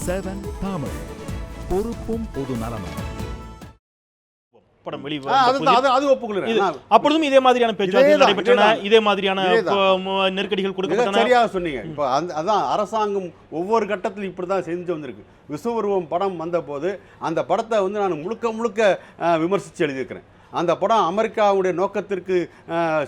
7 தமிழ். பொறுப்பும் பொது நலமும். படம் அப்பொழுதும் இதே மாதிரியான பேச்சுவார்த்தைகள் நடைபெற்றன, இதே மாதிரியான நெருக்கடிகள் கொடுக்கப்பட்டன. சரியாக சொன்னீங்க. இப்போ அதான் அரசாங்கம் ஒவ்வொரு கட்டத்திலும் இப்படிதான் செஞ்சு வந்திருக்கு. விஸ்வரூபம் படம் வந்த போது அந்த படத்தை நான் முழுக்க விமர்சித்து எழுதியிருக்கிறேன். அந்த படம் அமெரிக்காவுடைய நோக்கத்திற்கு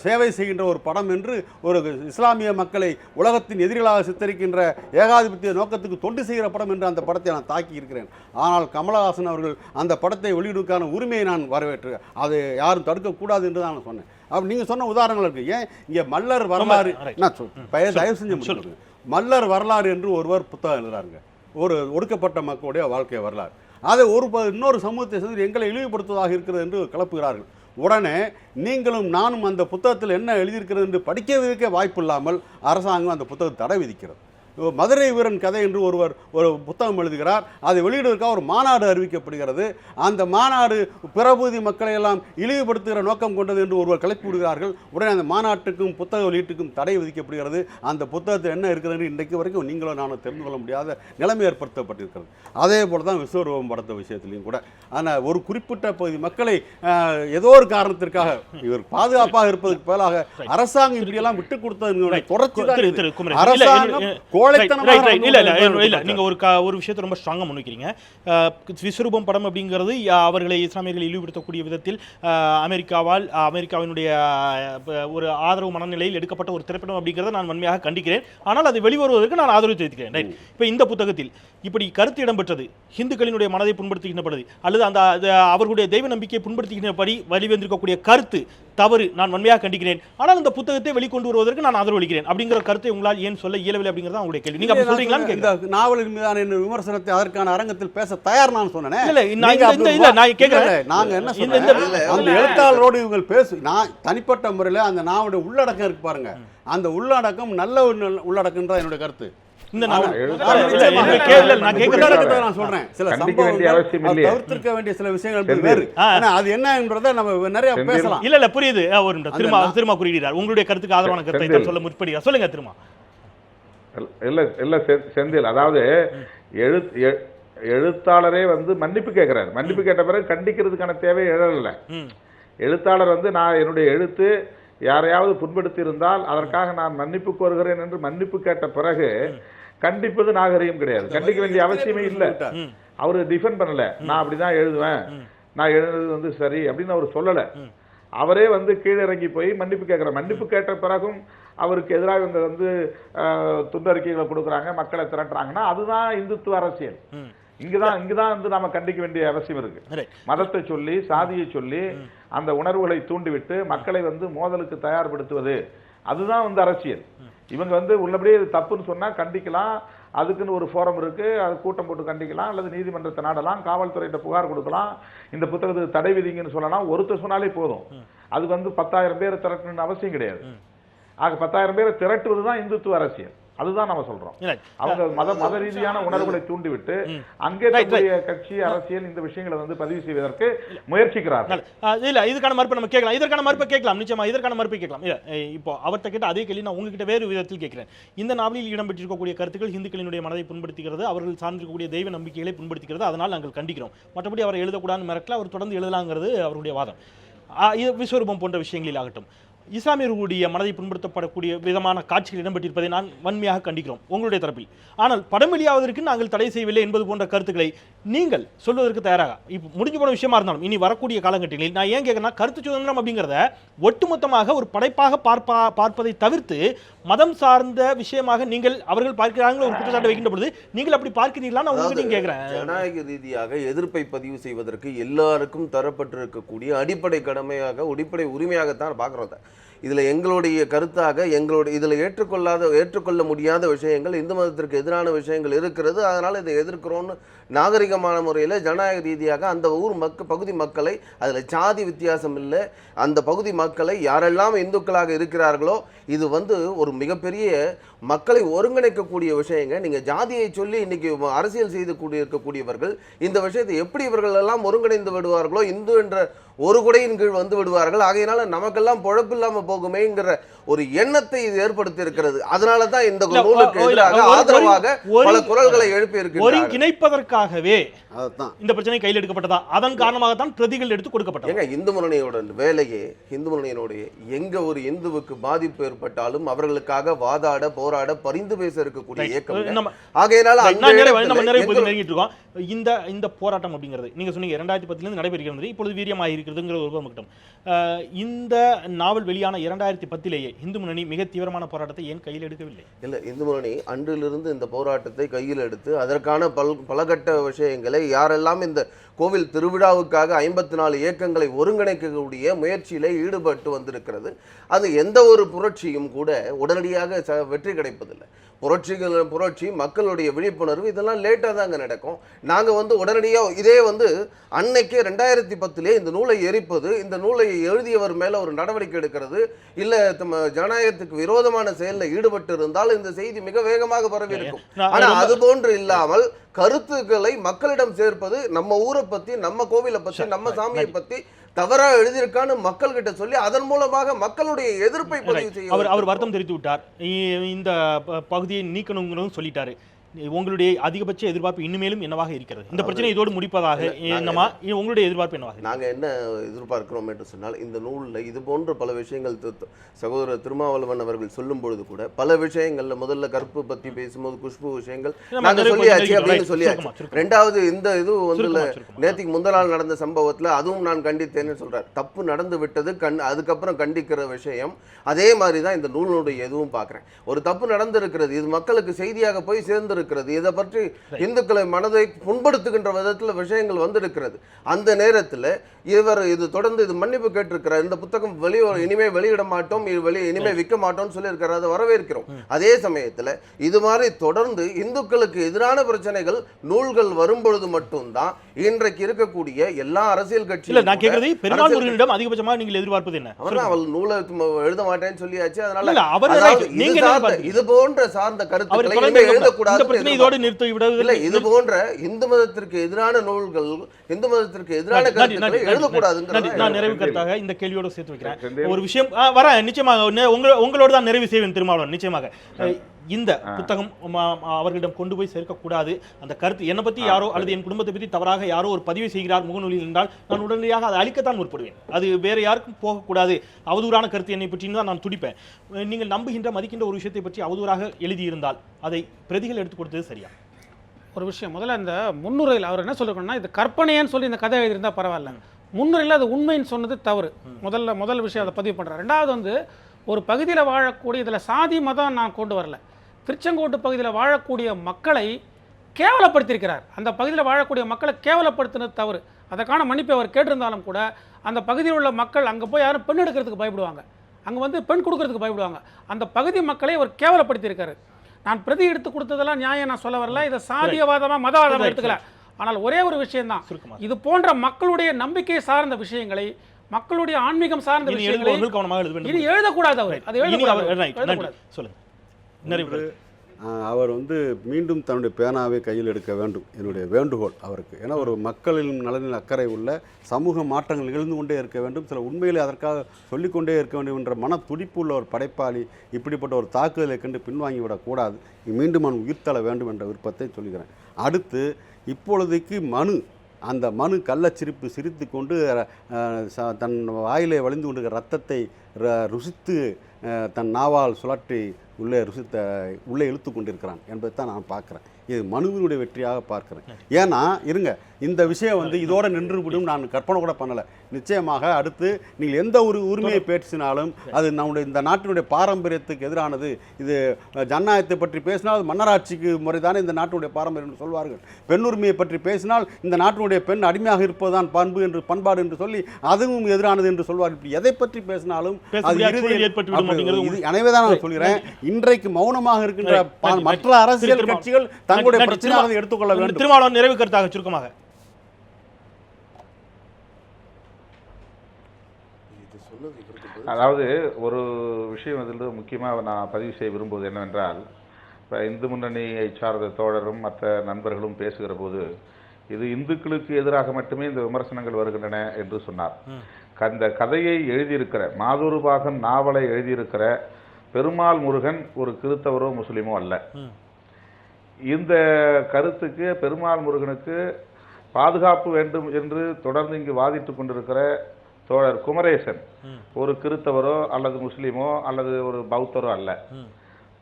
சேவை செய்கின்ற ஒரு படம் என்று, ஒரு இஸ்லாமிய மக்களை உலகத்தின் எதிரிகளாக சித்தரிக்கின்ற ஏகாதிபத்திய நோக்கத்துக்கு தொண்டு செய்கிற படம் என்று அந்த படத்தை நான் தாக்கி இருக்கிறேன். ஆனால் கமலஹாசன் அவர்கள் அந்த படத்தை வெளியிடுவதற்கான உரிமையை நான் வரவேற்று அதை யாரும் தடுக்கக்கூடாது என்று தான் நான் சொன்னேன். அப்போ நீங்கள் சொன்ன உதாரணங்கள் இருக்குது. ஏன் இங்கே மல்லர் வரலாறு, நான் தயவு செஞ்சு சொல்லுங்கள். மல்லர் வரலாறு என்று ஒருவர் புத்தகம் எழுதுறாருங்க, ஒரு ஒடுக்கப்பட்ட மக்களுடைய வாழ்க்கை வரலாறு. அதை இன்னொரு சமூகத்தை சேர்ந்து எங்களை இழிவுபடுத்துவதாக இருக்கிறது என்று கிளப்புகிறார்கள். உடனே நீங்களும் நானும் அந்த புத்தகத்தில் என்ன எழுதியிருக்கிறது என்று படிக்க வாய்ப்பு இல்லாமல் அரசாங்கம் அந்த புத்தகத்தை தடை விதிக்கிறது. மதுரை வீரன் கதை என்று ஒருவர் ஒரு புத்தகம் எழுதுகிறார். அதை வெளியிடுவதற்காக ஒரு மாநாடு அறிவிக்கப்படுகிறது. அந்த மாநாடு பிறபூதி மக்களை எல்லாம் இழிவுபடுத்துகிற நோக்கம் கொண்டது என்று ஒருவர் கிளப்பி விடுகிறார்கள். உடனே அந்த மாநாட்டுக்கும் புத்தக வெளியீட்டுக்கும் தடை விதிக்கப்படுகிறது. அந்த புத்தகத்தில் என்ன இருக்கிறது என்று இன்றைக்கு வரைக்கும் நீங்களும் நானும் தெரிந்து கொள்ள முடியாத நிலைமை ஏற்படுத்தப்பட்டிருக்கிறது. அதே போல தான் விஸ்வரூபம் படத்த விஷயத்திலையும் கூட. ஆனால் ஒரு குறிப்பிட்ட பகுதி மக்களை ஏதோ ஒரு காரணத்திற்காக இவர் பாதுகாப்பாக இருப்பதற்கு பதிலாக அரசாங்கம் இப்படியெல்லாம் விட்டுக் கொடுத்தது தொடர்ச்சி. அரசாங்கம் நீங்க ஒரு விஷயத்தை ரொம்ப ஸ்ட்ராங்கா முன்வைக்கிறீங்க. விஸ்வரூபம் படம் அப்படிங்கிறது அவர்களை இஸ்லாமியர்களை இழிவுபடுத்தக்கூடிய விதத்தில் அமெரிக்காவினுடைய ஒரு ஆதரவு மனநிலையில் எடுக்கப்பட்ட ஒரு திரைப்படம் அப்படிங்கிறத நான் வன்மையாக கண்டிக்கிறேன். ஆனால் அது வெளிவருவதற்கு நான் ஆதரவு தெரிவிக்கிறேன். இப்போ இந்த புத்தகத்தில் இப்படி கருத்து இடம்பெற்றது, இந்துக்களினுடைய மனதை புண்படுத்துகின்றபடி அல்லது அந்த அவர்களுடைய தெய்வ நம்பிக்கையை புண்படுத்துகின்றபடி வெளிவந்திருக்கக்கூடிய கருத்து தவறு, நான் வன்மையாக கண்டிக்கிறேன். ஆனால் இந்த புத்தகத்தை வெளிக்கொண்டு வருவதற்கு நான் ஆதரவு அளிக்கிறேன் அப்படிங்கிற கருத்தை உங்களால் ஏன் சொல்ல இயலவில்லை அப்படிங்கிறது உங்களுடைய கேள்வி. நீங்க அப்படி சொல்றீங்களான்னு இந்த நாவலின் மீதான விமர்சனத்தை அதற்கான அரங்கத்தில் பேச தயார் நான் சொன்னேன். நான் கேட்கிறேன், நாங்க என்ன சொல்றோம், அந்த எழுத்தாளரோடு இவங்க நான் தனிப்பட்ட முறையில் அந்த நாவலுடைய உள்ளடக்கம் இருக்கு பாருங்க, அந்த உள்ளடக்கம் நல்ல உள்ளடக்கம் தான் என்னுடைய கருத்து. இந்த நான் சொல்றேன், சில சம்பவங்கள் தவிர்த்திருக்க வேண்டிய சில விஷயங்கள் வேறு. அது என்ன என்பதை நம்ம நிறைய பேசலாம். இல்ல புரியுது. திரும்ப குறியிடார் உங்களுடைய கருத்துக்கு ஆதரவான கருத்தை சொல்ல முற்படுகிறார். சொல்லுங்க திரும்ப. இல்ல செந்தில், அதாவது எழுத்தாளரே மன்னிப்பு கேட்கிறார். மன்னிப்பு கேட்ட பிறகு கண்டிக்கிறதுக்கான தேவை எழல. எழுத்தாளர் நான் என்னுடைய எழுத்து யாரையாவது புண்படுத்தி இருந்தால் அதற்காக நான் மன்னிப்பு கோருகிறேன் என்று மன்னிப்பு கேட்ட பிறகு கண்டிப்பது நாகரிகம் கிடையாது. கண்டிக்க வேண்டிய அவசியமே இல்லை. அவரு டிஃபெண்ட் பண்ணல, நான் அப்படிதான் எழுதுவேன், நான் எழுதுறது சரி அப்படின்னு அவர் சொல்லல. அவரே கீழே இறங்கி போய் மன்னிப்பு கேட்கிறார். மன்னிப்பு கேட்ட பிறகும் அவருக்கு எதிராக இவங்க துண்டறிக்கைகளை கொடுக்குறாங்க, மக்களை திரட்டுறாங்கன்னா அதுதான் இந்துத்துவ அரசியல். இங்கதான் நாம கண்டிக்க வேண்டிய அவசியம் இருக்கு. மதத்தை சொல்லி சாதியை சொல்லி அந்த உணர்வுகளை தூண்டிவிட்டு மக்களை மோதலுக்கு தயார்படுத்துவது அதுதான் அரசியல். இவங்க உள்ளபடியே தப்புன்னு சொன்னா கண்டிக்கலாம், அதுக்குன்னு ஒரு ஃபோரம் இருக்கு, அது கூட்டம் போட்டு கண்டிக்கலாம், அல்லது நீதிமன்றத்தை நாடலாம், காவல்துறையிட்ட புகார் கொடுக்கலாம், இந்த புத்தகத்துக்கு தடை விதிங்கன்னு சொல்லலாம். ஒருத்தர் சொன்னாலே போதும். அது 10,000 பேரை திரட்டணும்னு அவசியம் கிடையாது. ஆக 10,000 பேரை திரட்டுவதுதான் இந்துத்துவ அரசியல். அதுதான் நம்ம சொல்றோம். அவங்க மத ரீதியான உணர்வுகளை தூண்டிவிட்டு அங்கே கட்சி அரசியல் இந்த விஷயங்களை பதிவு செய்வதற்கு முயற்சிக்கிறார்கள். இல்ல இதுக்கான மறுப்பை நம்ம கேட்கலாம், இதற்கான மறுப்பை கேட்கலாம், நிச்சயமா இதற்கான மறுப்பை கேட்கலாம். இப்போ அவர்கிட்ட கேட்ட அதே கேள்வி நான் உங்ககிட்ட வேறு விதத்தில் கேட்கிறேன். இந்த நாவலில் இடம்பெற்றிருக்கக்கூடிய கருத்துக்கள் இந்துக்களினுடைய மனதை புண்படுத்துகிறது, அவர்கள் சார்ந்திருக்கக்கூடிய தெய்வ நம்பிக்கைகளை புண்படுத்துகிறது, அதனால் நாங்கள் கண்டிக்கிறோம். மற்றபடி அவர் எழுதக்கூடாதுன்னு மிரட்டல, அவர் தொடர்ந்து எழுதலாங்கிறது அவருடைய வாதம். விஸ்வரூபம் போன்ற விஷயங்களில் ஆகட்டும், இஸ்லாமியர்களுடைய மனதை புண்படுத்தப்படக்கூடிய விதமான காட்சிகள் இடம்பெற்றிருப்பதை நான் வன்மையாக கண்டிக்கிறோம் உங்களுடைய தரப்பில். ஆனால் படம் வெளியாவதற்கு நாங்கள் தடை செய்யவில்லை என்பது போன்ற கருத்துக்களை நீங்கள் சொல்வதற்கு தயாராக இப்போ முடிஞ்சு போன விஷயமா இருந்தாலும் இனி வரக்கூடிய காலகட்டங்களில் நான் ஏன் கேட்கறேன்னா, கருத்து சுதந்திரம் அப்படிங்கிறத ஒட்டுமொத்தமாக ஒரு படைப்பாக பார்ப்பதை தவிர்த்து மதம் சார்ந்த விஷயமாக நீங்கள் அவர்கள் பார்க்கிறாங்க ஒரு குற்றச்சாட்டு வைக்கின்ற பொழுது நீங்கள் அப்படி பார்க்கிறீர்களா? நான் உங்களுக்கு கேட்கிறேன். ஜனநாயக ரீதியாக எதிர்ப்பை பதிவு செய்வதற்கு எல்லாருக்கும் தரப்பட்டிருக்கக்கூடிய அடிப்படை கடமையாக அடிப்படை உரிமையாகத்தான் பார்க்கிறோம். இதுல எங்களுடைய கருத்தாக இதுல ஏற்றுக்கொள்ள முடியாத விஷயங்கள், இந்து மதத்திற்கு எதிரான விஷயங்கள் இருக்கிறது. அதனால இதை எதிர்க்கிறோம்னு நாகரிகமான முறையில் ஜனநாயக ரீதியாக அந்த ஊர் பகுதி மக்களை, அதில் சாதி வித்தியாசம் இல்லை, அந்த பகுதி மக்களை யாரெல்லாம் இந்துக்களாக இருக்கிறார்களோ இது ஒரு மிகப்பெரிய மக்களை ஒருங்கிணைக்கக்கூடிய விஷயங்க. நீங்கள் ஜாதியை சொல்லி இன்னைக்கு அரசியல் செய்து இருக்கக்கூடியவர்கள் இந்த விஷயத்தை எப்படி இவர்கள் எல்லாம் ஒருங்கிணைந்து விடுவார்களோ, இந்து என்ற ஒரு குடையின் கீழ் விடுவார்கள். ஆகையினால நமக்கெல்லாம் பொழப்பு இல்லாமல் போகுமேங்கிற ஒரு எண்ணத்தை இது ஏற்படுத்தி இருக்கிறது. அதனால தான் இந்த நூலுக்கு எதிராக ஆதரவாக பல குரல்களை எழுப்பி இருக்கு. ஒருங்கிணைப்பதற்காகவே அதுதான் இந்த பிரச்சனை கையில் எடுக்கப்பட்டதா, அதன் காரணமாக தான் பிரதிகள் எடுத்து கொடுக்கப்பட்டது. ஏங்க இந்து முன்னணியோட வேலையே, இந்து முன்னணியினுடைய எங்க ஒரு இந்துவுக்கு பாதிப்பு ஏற்பட்டாலும் அவர்களுக்காக வாதாட போராட பரிந்து பேச இருக்கக்கூடிய இயக்கம். ஆகையினால இந்த போராட்டம் அப்படிங்கிறது நீங்க சொன்னீங்க 2010 நடைபெறுகிறது, இப்பொழுது வீரியமாக இருக்கிறதுங்கிற ஒரு மட்டும். இந்த நாவல் வெளியான 2010 இந்து முன்னணி மிக தீவிரமான போராட்டத்தை ஏன் கையில் எடுக்கவில்லை? இல்ல, இந்து முன்னணி அன்றிலிருந்து இந்த போராட்டத்தை கையில் எடுத்து அதற்கான பலகட்ட விஷயங்களை யாரெல்லாம் இந்த கோவில் திருவிழாவுக்காக 54 இயக்கங்களை ஒருங்கிணைக்கக்கூடிய முயற்சியில ஈடுபட்டு வந்திருக்கிறது. அது எந்த ஒரு புரட்சியும் கூட உடனடியாக வெற்றி கிடைப்பதில்லை. புரட்சி, மக்களுடைய விழிப்புணர்வு இதெல்லாம் லேட்டாக தாங்க நடக்கும். நாங்கள் உடனடியாக இதே அன்னைக்கு 2010 இந்த நூலை எரிப்பது, இந்த நூலை எழுதியவர் மேலே ஒரு நடவடிக்கை எடுக்கிறது, இல்லை ஜனநாயகத்துக்கு விரோதமான செயலில் ஈடுபட்டு இருந்தால் இந்த செய்தி மிக வேகமாக பரவி இருக்கும். ஆனால் அது போன்று இல்லாமல் கருத்துக்களை மக்களிடம் சேர்ப்பது, நம்ம ஊரை பற்றி, நம்ம கோவிலை பற்றி, நம்ம சாமியை பற்றி தவறா எழுதியிருக்கான்னு மக்கள் கிட்ட சொல்லி அதன் மூலமாக மக்களுடைய எதிர்ப்பை பதிவு செய்ய அவர் வருத்தம் தெரிவித்து விட்டார். இந்த பகுதியை நீக்கணுங்கிறதும் சொல்லிட்டாரு. உங்களுடைய அதிகபட்ச எதிர்பார்ப்பு இனிமேலும் என்னவாக இருக்கிறது? இந்த பிரச்சனை இதோடு முடிப்பதாக உங்களுடைய எதிர்பார்ப்பு என்னவாக? நாங்க என்ன எதிர்பார்க்கிறோம் என்று சொன்னால், இந்த நூலில் இது போன்ற பல விஷயங்கள் சகோதரர் திருமாவளவன் அவர்கள் சொல்லும் பொழுது கூட பல விஷயங்கள்ல முதல்ல கற்பு பத்தி பேசும்போது குஷ்பு விஷயங்கள் நாங்க சொல்லியாச்சு அப்படின்னு சொல்லியாச்சு. ரெண்டாவது இந்த இது நேற்றுக்கு முந்த நாள் நடந்த சம்பவத்துல அதுவும் நான் கண்டித்தேன்னு சொல்றார். தப்பு நடந்து விட்டது, அதுக்கப்புறம் கண்டிக்கிற விஷயம். அதே மாதிரிதான் இந்த நூலுடைய எதுவும் பார்க்கிறேன். ஒரு தப்பு நடந்திருக்கிறது, இது மக்களுக்கு செய்தியாக போய் சேர்ந்து இருக்கிறது. இதை பற்றி இந்துக்களை மனதை புண்படுத்துகின்ற விதத்தில் விஷயங்கள் வந்திருக்கிறது. அந்த நேரத்தில் இது தொடர்ந்து இது மன்னிப்பு கேட்டிருக்கிறார். இந்த புத்தகம் இனிமே வெளியிட மாட்டோம், இனிமே விற்க மாட்டோம்னு சொல்லியிருக்கிறார். அதை வரவேற்கிறோம். அதே சமயத்தில் இது மாதிரி தொடர்ந்து இந்துக்களுக்கு எதிரான பிரச்சனைகள் நூல்கள் வரும்பொழுது மட்டும்தான் இன்றைக்கு இருக்கக்கூடிய எல்லா அரசியல் கட்சிகளும் அதிகபட்சமாக நீங்கள் எதிர்பார்ப்பது என்ன? அவள் நூலை எழுத மாட்டேன்னு சொல்லியாச்சு. அதனால இது போன்ற சார்ந்த கருத்துக்களை எழுதக்கூடாது. இது போன்ற இந்து மதத்திற்கு எதிரான நூல்கள், இந்து மதத்திற்கு எதிரான கருத்துக்களை எழுதக்கூடாதுங்கிறது நான் நிறைவு கருத்தாக இந்த கேள்வியோடு சேர்த்து வைக்கிறேன். ஒரு விஷயம் நிச்சயமாக உங்களோடு தான் நிறைவு செய்வேன் திருமாவளவன். நிச்சயமாக இந்த புத்தகம் அவர்களிடம் கொண்டு போய் சேர்க்கக்கூடாது. அந்த கருத்து என்னை பற்றி யாரோ அல்லது என் குடும்பத்தை பற்றி தவறாக யாரோ ஒரு பதிவு செய்கிறார் முகநூலில் என்றால் நான் உடனடியாக அதை அழிக்கத்தான் முற்படுவேன். அது வேறு யாருக்கும் போகக்கூடாது. அவதூறான கருத்து என்னை பற்றி தான் நான் துடிப்பேன். நீங்கள் நம்புகின்ற மதிக்கின்ற ஒரு விஷயத்தை பற்றி அவதூறாக எழுதியிருந்தால் அதை பிரதிகள் எடுத்து கொடுத்தது சரியா? ஒரு விஷயம், முதல்ல இந்த முன்னுரையில் அவர் என்ன சொல்லிருக்கணும்னா, இது கற்பனையான்னு சொல்லி இந்த கதை எழுதியிருந்தால் பரவாயில்ல. முன்னுரையில் அது உண்மைன்னு சொன்னது தவறு. முதல் விஷயம் அதை பதிவு பண்ணுறேன். ரெண்டாவது ஒரு பகுதியில் வாழக்கூடிய, இதில் சாதி மதம் நான் கொண்டு வரல, திருச்செங்கோட்டு பகுதியில் வாழக்கூடிய மக்களை கேவலப்படுத்தியிருக்கிறார். அந்த பகுதியில் வாழக்கூடிய மக்களை கேவலப்படுத்தினது தவறு. அதற்கான மன்னிப்பை அவர் கேட்டிருந்தாலும் கூட அந்த பகுதியில் உள்ள மக்கள் அங்கே போய் யாரும் பெண் எடுக்கிறதுக்கு பயப்படுவாங்க, அங்கே பெண் கொடுக்கறதுக்கு பயப்படுவாங்க. அந்த பகுதி மக்களை அவர் கேவலப்படுத்தியிருக்காரு. நான் பிரதி எடுத்து கொடுத்ததெல்லாம் நியாயம் நான் சொல்ல வரல, இதை சாதியவாதமாக மதவாதமாக எடுத்துக்கல. ஆனால் ஒரே ஒரு விஷயம்தான், இது போன்ற மக்களுடைய நம்பிக்கை சார்ந்த விஷயங்களை, மக்களுடைய ஆன்மீகம் சார்ந்த விஷயங்களை இனி எழுதக்கூடாது. அவர் மீண்டும் தன்னுடைய பேனாவை கையில் எடுக்க வேண்டும், என்னுடைய வேண்டுகோள் அவருக்கு. ஏன்னா ஒரு மக்களின் நலனில் அக்கறை உள்ள சமூக மாற்றங்கள் நிகழ்ந்து கொண்டே இருக்க வேண்டும், சில உண்மைகளை அதற்காக சொல்லிக்கொண்டே இருக்க வேண்டும் என்ற மன துடிப்பு உள்ள ஒரு படைப்பாளி இப்படிப்பட்ட ஒரு தாக்குதலை கண்டு பின்வாங்கிவிடக்கூடாது, மீண்டும் நான் உயிர்த்தள வேண்டும் என்ற விருப்பத்தை சொல்கிறேன். அடுத்து இப்பொழுதைக்கு அந்த மனு கள்ளச்சிரிப்பு சிரித்து கொண்டு தன் வாயிலே வழிந்து கொண்டிருக்கிற ரத்தத்தை ருசித்து தன் நாவால் சுழற்றி உள்ளே இழுத்து கொண்டிருக்கிறான் என்பதை தான் நான் பார்க்குறேன். இது மனுவினுடைய வெற்றியாக பார்க்குறேன். ஏன்னா இந்த விஷயம் இதோடு நின்றுவிடும் நான் கற்பனை கூட பண்ணலை. நிச்சயமாக அடுத்து நீங்கள் எந்த ஒரு உரிமையை பேசினாலும் அது நம்முடைய இந்த நாட்டினுடைய பாரம்பரியத்துக்கு எதிரானது. இது ஜனநாயகத்தை பற்றி பேசினால் மன்னராட்சிக்கு முறைதானே இந்த நாட்டினுடைய பாரம்பரியம் என்று சொல்வார்கள். பெண் உரிமையை பற்றி பேசினால் இந்த நாட்டினுடைய பெண் அடிமையாக இருப்பதுதான் பண்பாடு என்று சொல்லி அதுவும் எதிரானது என்று சொல்வார்கள். இப்படி எதை பற்றி பேசினாலும் எனவே தான் நான் சொல்கிறேன், இன்றைக்கு மௌனமாக இருக்கின்ற மற்ற அரசியல் கட்சிகள் தங்களுடைய பிரச்சனையாக எடுத்துக்கொள்ள வேண்டும். திருமாவளவன் நிறைவு கருத்தாக சுருக்கமாக. அதாவது ஒரு விஷயம் இதில் முக்கியமாக நான் பதிவு செய்ய விரும்புவது என்னவென்றால், இப்போ இந்து முன்னணியை சார்ந்த தோழரும் மற்ற நண்பர்களும் பேசுகிற போது இது இந்துக்களுக்கு எதிராக மட்டுமே இந்த விமர்சனங்கள் வருகின்றன என்று சொன்னார். அந்த கதையை எழுதியிருக்கிற மாதுருபாகன் நாவலை எழுதியிருக்கிற பெருமாள் முருகன் ஒரு கிறித்தவரோ முஸ்லீமோ அல்ல. இந்த கருத்துக்கு பெருமாள் முருகனுக்கு பாதுகாப்பு வேண்டும் என்று தொடர்ந்து இங்கு வாதிட்டு கொண்டிருக்கிற தோழர் குமரேசன் ஒரு கிறித்தவரோ அல்லது முஸ்லீமோ அல்லது ஒரு பௌத்தரோ அல்ல.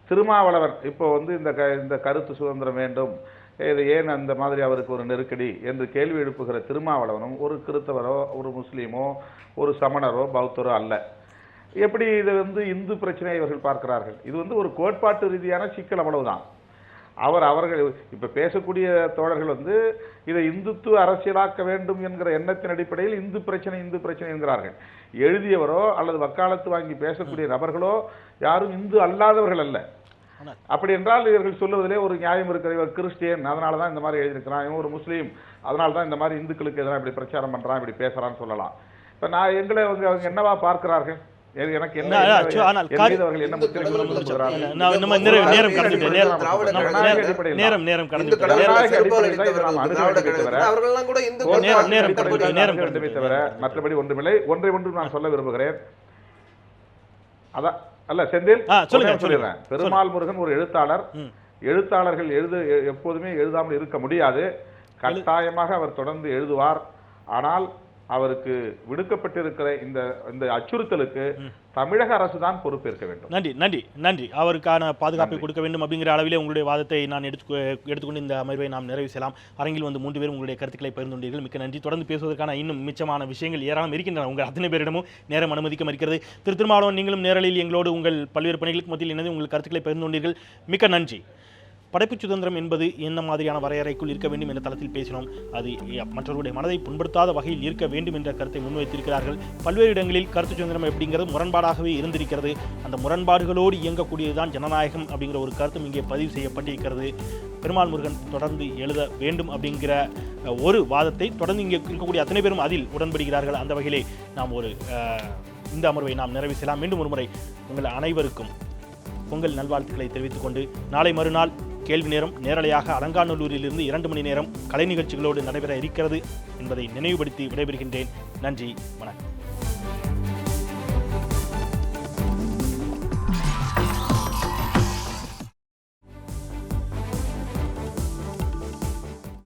திருமாவளவன் இப்போ வந்து இந்த கருத்து சுதந்திரம் வேண்டும், இது ஏன் அந்த மாதிரி அவருக்கு ஒரு நெருக்கடி என்று கேள்வி எழுப்புகிற திருமாவளவனும் ஒரு கிறித்தவரோ ஒரு முஸ்லீமோ ஒரு சமணரோ பௌத்தரோ அல்ல. எப்படி இது வந்து இந்து பிரச்சனையை இவர்கள் பார்க்கிறார்கள்? இது வந்து ஒரு கோட்பாட்டு ரீதியான சிக்கல், அவ்வளவுதான். அவர்கள் இப்ப பேசக்கூடிய தோழர்கள் வந்து இதை இந்துத்துவ அரசியலாக்க வேண்டும் என்கிற எண்ணத்தின் அடிப்படையில் இந்து பிரச்சனை என்கிறார்கள். எழுதியவரோ அல்லது வக்காலத்து வாங்கி பேசக்கூடிய நபர்களோ யாரும் இந்து அல்லாதவர்கள் அல்ல. அப்படி என்றால் இவர்கள் சொல்லுவதிலே ஒரு நியாயம் இருக்கிற, இவர் கிறிஸ்டியன் அதனால தான் இந்த மாதிரி எழுதியிருக்கிறான், இவன் ஒரு முஸ்லீம் அதனால தான் இந்த மாதிரி இந்துக்களுக்கு எதிராக இப்படி பிரச்சாரம் பண்றான், இப்படி பேசுறான்னு சொல்லலாம். இப்ப நான் எங்களை அவங்க என்னவா பார்க்கிறார்கள்? எனக்கு என்ன மற்றபடி ஒன்றுமில்லை. ஒன்றை நான் சொல்ல விரும்புகிறேன். அதான் அல்ல செந்தில் சொல்லிடுறேன். பெருமாள் முருகன் ஒரு எழுத்தாளர். எழுத்தாளர்கள் எப்போதுமே எழுதாமல் இருக்க முடியாது. கட்டாயமாக அவர் தொடர்ந்து எழுதுவார். ஆனால் அவருக்கு விடுக்கப்பட்டிருக்கிற இந்த அச்சுறுத்தலுக்கு தமிழக அரசு தான் பொறுப்பேற்க வேண்டும். நன்றி நன்றி நன்றி. அவருக்கான பாதுகாப்பை கொடுக்க வேண்டும் அப்படிங்கிற அளவிலே உங்களுடைய வாதத்தை நான் எடுத்துக்கொண்டு இந்த அமர்வை நாம் நிறைவு செய்யலாம். அரங்கில் வந்து 3 பேரும் உங்களுடைய கருத்துக்களை பகிர்ந்துள்ளீர்கள். மிக்க நன்றி. தொடர்ந்து பேசுவதற்கான இன்னும் மிச்சமான விஷயங்கள் ஏராளம் இருக்கின்றன. உங்கள் அத்தனை பேரிடமும் நேரம் அனுமதிக்க மறுக்கிறது. திருமாவளவன், நீங்களும் நேரலில் எங்களோடு உங்கள் பல்வேறு பணிகளுக்கு மத்தியில் இணைந்து உங்கள் கருத்துக்களை பகிர்ந்துள்ளீர்கள். மிக்க நன்றி. படைப்பு சுதந்திரம் என்பது என்ன மாதிரியான வரையறைக்குள் இருக்க வேண்டும் என்ற தளத்தில் பேசினோம். அது மற்றவருடைய மனதை புண்படுத்தாத வகையில் இருக்க வேண்டும் என்ற கருத்தை முன்வைத்திருக்கிறார்கள். பல்வேறு இடங்களில் கருத்து சுதந்திரம் அப்படிங்கிறது முரண்பாடாகவே இருந்திருக்கிறது. அந்த முரண்பாடுகளோடு இயங்கக்கூடியதுதான் ஜனநாயகம் அப்படிங்கிற ஒரு கருத்தும் இங்கே பதிவு செய்யப்பட்டிருக்கிறது. பெருமாள் முருகன் தொடர்ந்து எழுத வேண்டும் அப்படிங்கிற ஒரு வாதத்தை தொடர்ந்து இங்கே இருக்கக்கூடிய அத்தனை பேரும் அதில் உடன்படுகிறார்கள். அந்த வகையிலே நாம் இந்த அமர்வை நாம் நிறைவு செய்யலாம். மீண்டும் ஒரு முறை உங்கள் அனைவருக்கும் பொங்கல் நல்வாழ்த்துக்களை தெரிவித்துக் கொண்டு நாளை மறுநாள் கேள்வி நேரம் நேரலையாக அலங்காநல்லூரிலிருந்து 2 மணி நேரம் கலை நிகழ்ச்சிகளோடு நடைபெற இருக்கிறது என்பதை நினைவுபடுத்தி விடைபெறுகின்றேன். நன்றி, வணக்கம்.